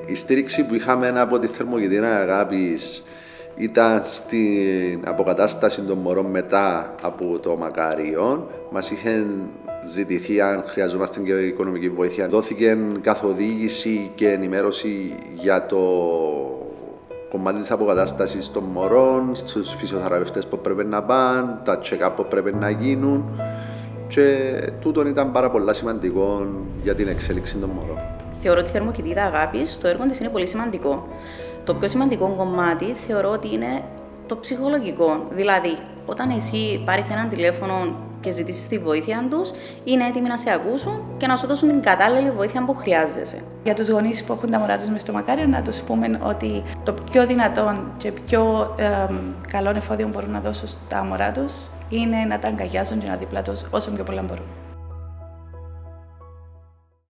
Η στήριξη που είχαμε από τη Θερμοκηδεία Αγάπης ήταν στην αποκατάσταση των μωρών μετά από το Μακάριον. Μας είχε ζητηθεί αν χρειαζόμαστε και οικονομική βοήθεια. Δόθηκε καθοδήγηση και ενημέρωση για το κομμάτι της αποκατάστασης των μωρών, στους φυσιοθεραπευτές που πρέπει να πάνε, τα check-up που πρέπει να γίνουν και τούτο ήταν πάρα πολύ σημαντικό για την εξέλιξη των μωρών. Θεωρώ ότι η Θερμοκηδεία Αγάπης, το έργο της είναι πολύ σημαντικό. Το πιο σημαντικό κομμάτι θεωρώ ότι είναι το ψυχολογικό. Δηλαδή, όταν εσύ πάρεις έναν τηλέφωνο και ζητήσεις τη βοήθεια τους, είναι έτοιμοι να σε ακούσουν και να σου δώσουν την κατάλληλη βοήθεια που χρειάζεσαι. Για τους γονείς που έχουν τα μωρά τους μες στο Μακάριο, να τους πούμε ότι το πιο δυνατόν και πιο καλό εφόδιο που μπορούν να δώσουν στα μωρά τους είναι να τα αγκαλιάζουν και να δίπλα τους όσο πιο πολλά μπορούν.